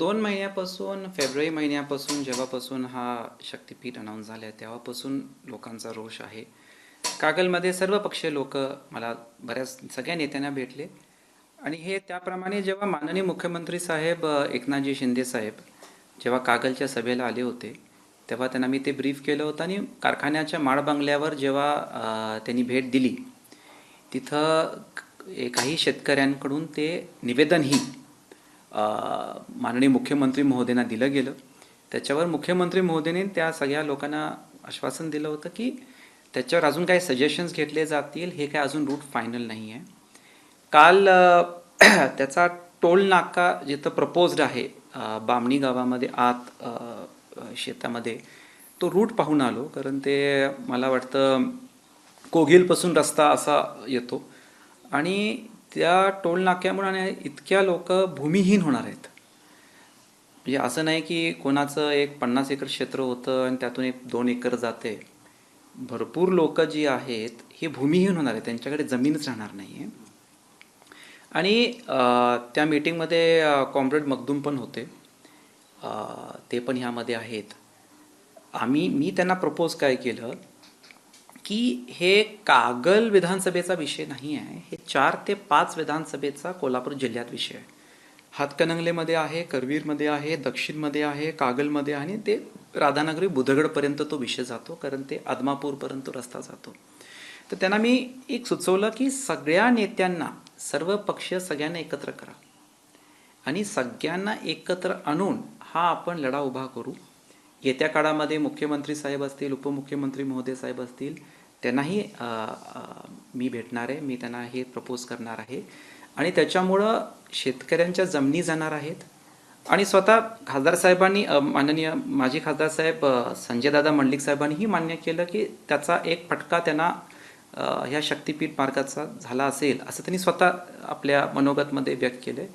2 महिन्यापासून फेब्रुवारी महिन्यापासून जेव्हापासून हा शक्तीपीठ अनाऊन्स झाला आहे तेव्हापासून लोकांचा रोष आहे. कागलमध्ये सर्व पक्षीय लोक मला बऱ्याच सगळ्या नेत्यांना भेटले आणि हे त्याप्रमाणे जेव्हा माननीय मुख्यमंत्री साहेब एकनाथजी शिंदे साहेब जेव्हा कागलच्या सभेला आले होते तेव्हा त्यांना मी ते ब्रीफ केलं होतं आणि कारखान्याच्या माळ बंगल्यावर जेव्हा त्यांनी भेट दिली तिथं काही शेतकऱ्यांकडून ते निवेदनही माननीय मुख्यमंत्री महोदयांना दिलं गेलं. त्याच्यावर मुख्यमंत्री महोदयांनी त्या सगळ्या लोकांना आश्वासन दिलं होतं की त्याच्यावर अजून काही सजेशन्स घेतले जातील, हे काय अजून रूट फायनल नाही आहे. काल त्याचा टोल नाका जिथं प्रपोज्ड आहे बामणी गावामध्ये आत शेतामध्ये तो रूट पाहून आलो, कारण ते मला वाटतं कोघीलपासून रस्ता असा येतो आणि त्या टोल नाक्यामुळे इतक्या लोक भूमिहीन होणार आहेत. म्हणजे असं नाही की कोणाचं एक 50 एकर क्षेत्र होतं आणि त्यातून 1-2 एकर जाते. भरपूर लोक जी आहेत हे भूमिहीन होणार आहेत, त्यांच्याकडे जमीनच राहणार नाही आहे. आणि त्या मीटिंगमध्ये कॉम्रेड मखदूम पण होते, ते पण ह्यामध्ये आहेत. मी त्यांना प्रपोज काय केलं की हे कागल विधानसभेचा विषय नाही आहे, हे 4 ते 5 विधानसभेचा कोल्हापूर जिल्ह्यात विषय आहे. हातकणंगलेमध्ये आहे, करवीरमध्ये आहे, दक्षिणमध्ये आहे, कागलमध्ये आहे आणि ते राधानगरी बुधगडपर्यंत तो विषय जातो, कारण ते आदमापूरपर्यंत रस्ता जातो. तर त्यांना मी एक सुचवलं की सगळ्या नेत्यांना, सर्व पक्ष सगळ्यांना एकत्र करा आणि सगळ्यांना एकत्र आणून हा आपण लढा उभा करू. येत्या काळामध्ये मुख्यमंत्री साहेब असतील, उपमुख्यमंत्री महोदय साहेब असतील, त्यांनाही मी भेटणार आहे, मी त्यांना हे प्रपोज करणार आहे आणि त्याच्यामुळं शेतकऱ्यांच्या जमिनी जाणार आहेत. आणि स्वतः खासदार साहेबांनी, माननीय माजी खासदार साहेब संजयदादा मंडलिक साहेबांनीही मान्य केलं की त्याचा एक फटका त्यांना ह्या शक्तीपीठ मार्गाचा झाला असेल असं त्यांनी स्वतः आपल्या मनोगतमध्ये व्यक्त केलं.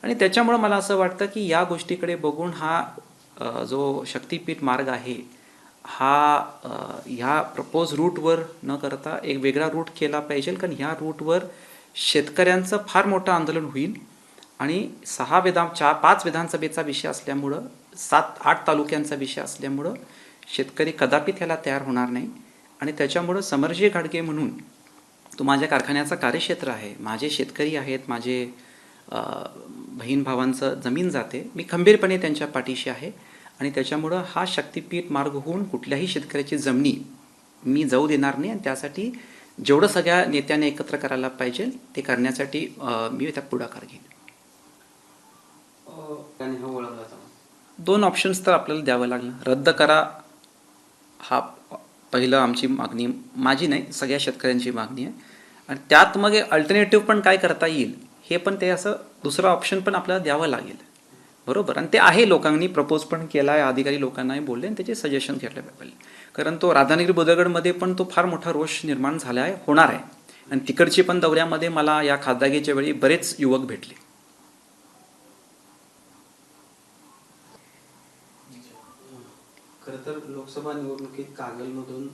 आणि त्याच्यामुळं मला असं वाटतं की या गोष्टीकडे बघून हा जो शक्तीपीठ मार्ग आहे हा ह्या प्रपोज रूटवर न करता एक वेगळा रूट केला पाहिजे, कारण ह्या रूटवर शेतकऱ्यांचं फार मोठं आंदोलन होईल आणि 5 विधानसभेचा विषय असल्यामुळं, 7-8 तालुक्यांचा विषय असल्यामुळं शेतकरी कदापि त्याला तयार होणार नाही. आणि त्याच्यामुळं समरजी घाडगे म्हणून तो माझ्या कारखान्याचा कार्यक्षेत्र आहे, माझे शेतकरी आहेत, माझे बहीण भावांचं जमीन जाते, मी खंबीरपणे त्यांच्या पाठीशी आहे. आणि त्याच्यामुळं हा शक्तीपीठ मार्ग होऊन कुठल्याही शेतकऱ्याची जमिनी मी जाऊ देणार नाही आणि त्यासाठी जेवढं सगळ्या नेत्याने एकत्र करायला पाहिजे ते करण्यासाठी मी त्यात पुढाकार घेईन. 2 ऑप्शन्स तर आपल्याला द्यावं लागलं. रद्द करा हा पहिलं आमची मागणी, माझी नाही सगळ्या शेतकऱ्यांची मागणी आहे. आणि त्यात मग अल्टरनेटिव्ह पण काय करता येईल हे पण ते असं दुसरा ऑप्शन पण आपल्याला द्यावं लागेल, बरोबर. आणि ते आहे, लोकांनी प्रपोज पण केला आहे, अधिकारी लोकांनाही बोलले आणि त्याचे सजेशन घेतले पाहिजे. कारण तो राधानगरी बुधगडमध्ये पण तो फार मोठा रोष निर्माण झाला आहे, होणार आहे. आणि तिकडची पण दौऱ्यामध्ये मला या खासदारकीच्या वेळी बरेच युवक भेटले. खरं तर लोकसभा निवडणुकीत कागलमधून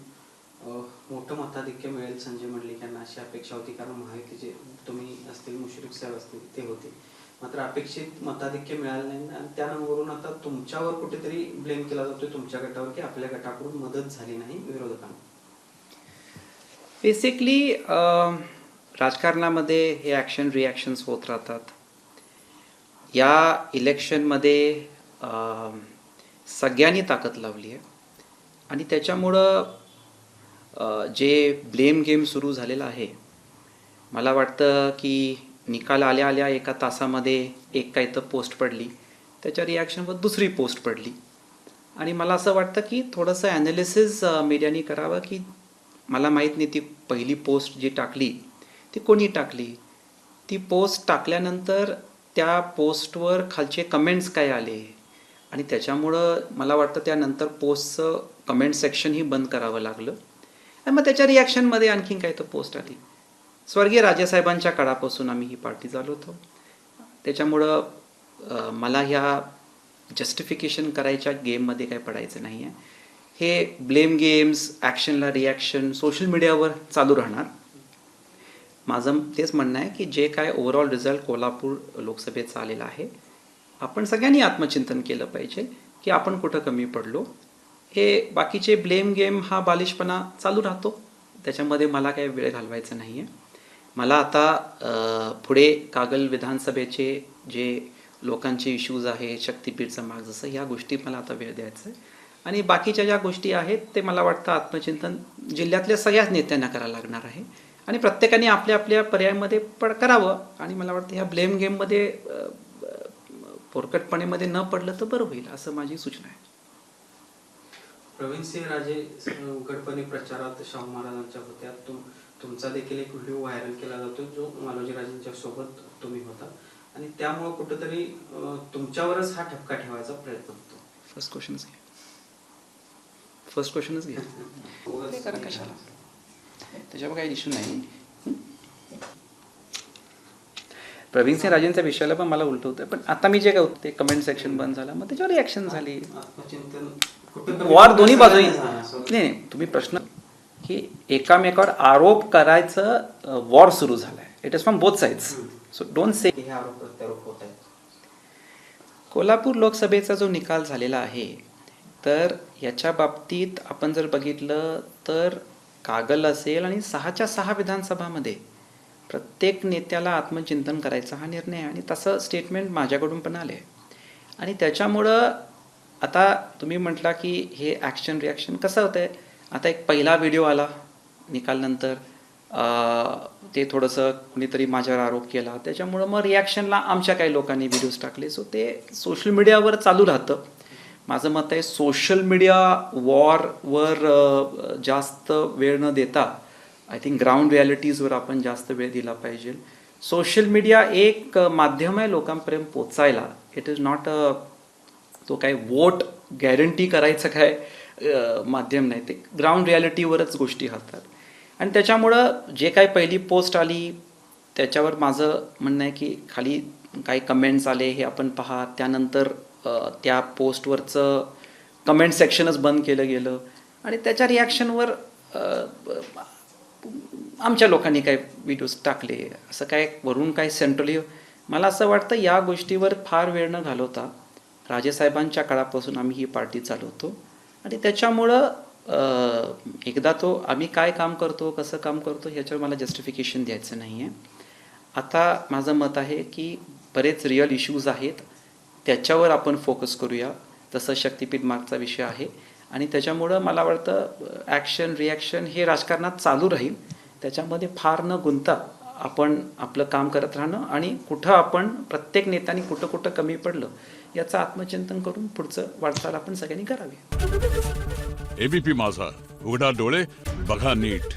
मोठं मताधिक्य मिळेल संजय मंडलिक यांना अशी अपेक्षा होती, कारण महायुतीचे तुम्ही असतील, मुश्रीफ साहेब असतील, ते होते. मात्र अपेक्षित मताधिक्य मिळालं नाही आणि त्यावरून आता तुमच्यावर कुठेतरी ब्लेम केला जातोय, तुमच्या गटावर, की आपल्या गटाकडून मदत झाली नाही विरोधकांना. बेसिकली राजकारणामध्ये हे ॲक्शन रिॲक्शन्स होत राहतात. या इलेक्शनमध्ये सगळ्यांनी ताकद लावली आहे आणि त्याच्यामुळं जे ब्लेम गेम सुरू झालेला आहे, मला वाटतं की निकाल आल्या आल्या एका तासामध्ये एक काही तर पोस्ट पडली, त्याच्या रिॲक्शनवर दुसरी पोस्ट पडली. आणि मला असं वाटतं की थोडंसं ॲनालिसिस मीडियानी करावं की मला माहीत नाही ती पहिली पोस्ट जी टाकली ती कोणी टाकली, ती पोस्ट टाकल्यानंतर त्या पोस्टवर खालचे कमेंट्स काय आले, आणि त्याच्यामुळं मला वाटतं त्यानंतर पोस्टचं कमेंट सेक्शनही बंद करावं लागलं. आणि मग त्याच्या रिॲक्शनमध्ये आणखीन काय तर पोस्ट आली. स्वर्गीय राजेसाहेबांच्या काळापासून आम्ही ही पार्टी चालवतो, त्याच्यामुळं मला ह्या जस्टिफिकेशन करायच्या गेममध्ये काय पडायचं नाही आहे. हे ब्लेम गेम्स, ॲक्शनला रिॲक्शन सोशल मीडियावर चालू राहणार. माझं तेच म्हणणं आहे की जे काय ओव्हरऑल रिझल्ट कोल्हापूर लोकसभेचा आलेला आहे आपण सगळ्यांनी आत्मचिंतन केलं पाहिजे की आपण कुठं कमी पडलो. हे बाकीचे ब्लेम गेम हा बालिशपणा चालू राहतो, त्याच्यामध्ये मला काही वेळ घालवायचा नाही आहे. मला आता पुढे कागल विधानसभेचे जे लोकांचे इश्यूज आहे, शक्तीपीठचा माग जसं, ह्या गोष्टी मला आता वेळ द्यायचा आहे. आणि बाकीच्या ज्या गोष्टी आहेत ते मला वाटतं आत्मचिंतन जिल्ह्यातल्या सगळ्याच नेत्यांना करायला लागणार आहे आणि प्रत्येकाने आपल्या आपल्या पर्यायामध्ये करावं. आणि मला वाटतं ह्या ब्लेम गेममध्ये पोरकटपणेमध्ये न पडलं तर बरं होईल, असं माझी सूचना आहे. प्रवीणसिंह राजे उघडपणे प्रचारात शाहू महाराजांच्या होत्या. तुमचा देखील एक व्हिडिओ व्हायरल केला जातो जो मालोजीराजेंच्या सोबत तुम्ही होता आणि त्यामुळे कुठेतरी तुमच्यावरच हा ठपका ठेवायचा प्रयत्न होतो. फर्स्ट क्वेश्चनच घ्या. ते करा कशाला, त्याच्यावर काही इश्यू नाही. प्रवीणसिंह राजेंच्या विषयाला पण मला उलट होतं, पण आता मी जे काय होतं ते कमेंट सेक्शन बंद झालं, मग त्याच्यावर रिॲक्शन झाली. आत्मचिंतन वॉर दोन्ही बाजू. नाही, तुम्ही प्रश्न की एकामेकावर आरोप करायचं वॉर सुरू झालाय. It is from both sides, so don't say. हे आरोप प्रत्यारोप होत आहेत. कोल्हापूर लोकसभेचा जो निकाल झालेला आहे, तर याच्या बाबतीत आपण जर बघितलं तर कागल असेल आणि 6च्या 6 विधानसभामध्ये प्रत्येक नेत्याला आत्मचिंतन करायचा हा निर्णय आहे आणि तसं स्टेटमेंट माझ्याकडून पण आले. आणि त्याच्यामुळं आता तुम्ही म्हटला की हे ॲक्शन रिॲक्शन कसं होतं आहे. आता एक पहिला व्हिडिओ आला निकालनंतर, ते थोडंसं कुणीतरी माझ्यावर आरोप केला, त्याच्यामुळं मग रिॲक्शनला आमच्या काही लोकांनी व्हिडिओज टाकले. सो ते सोशल मीडियावर चालू राहतं. माझं मत आहे सोशल मीडिया वॉरवर जास्त वेळ न देता आय थिंक ग्राउंड रिॲलिटीजवर आपण जास्त वेळ दिला पाहिजे. सोशल मीडिया एक माध्यम आहे लोकांपर्यंत पोचायला. इट इज नॉट तो काय वोट गॅरंटी करायचं काय माध्यम नाही, ते ग्राउंड रिॲलिटीवरच गोष्टी हातात. आणि त्याच्यामुळं जे काही पहिली पोस्ट आली त्याच्यावर माझं म्हणणं आहे की खाली काही कमेंट्स आले हे आपण पहा. त्यानंतर त्या पोस्टवरचं कमेंट सेक्शनच बंद केलं गेलं आणि त्याच्या रिॲक्शनवर आमच्या लोकांनी काय व्हिडिओज टाकले. असं काय वरून काय सेंट्रली, मला असं वाटतं या गोष्टीवर फार वेळ न घालवता राजेसाहेबांच्या काळापासून आम्ही ही पार्टी चालवतो आणि त्याच्यामुळं एकदा तो आम्ही काय काम करतो, कसं काम करतो ह्याच्यावर मला जस्टिफिकेशन द्यायचं नाही आहे. आता माझं मत आहे की बरेच रिअल इश्यूज आहेत, त्याच्यावर आपण फोकस करूया. तसं शक्तीपीठ मागचा विषय आहे आणि त्याच्यामुळं मला वाटतं ॲक्शन रिॲक्शन हे राजकारणात चालू राहील. त्याच्यामध्ये फार न गुंता आपण आपलं काम करत राहणं आणि कुठं आपण प्रत्येक नेत्याने कुठं कुठं कमी पडलं याचं आत्मचिंतन करून पुढचं वाटचाल आपण सगळ्यांनी करावी. एबीपी माझा, उघडा डोळे बघा नीट.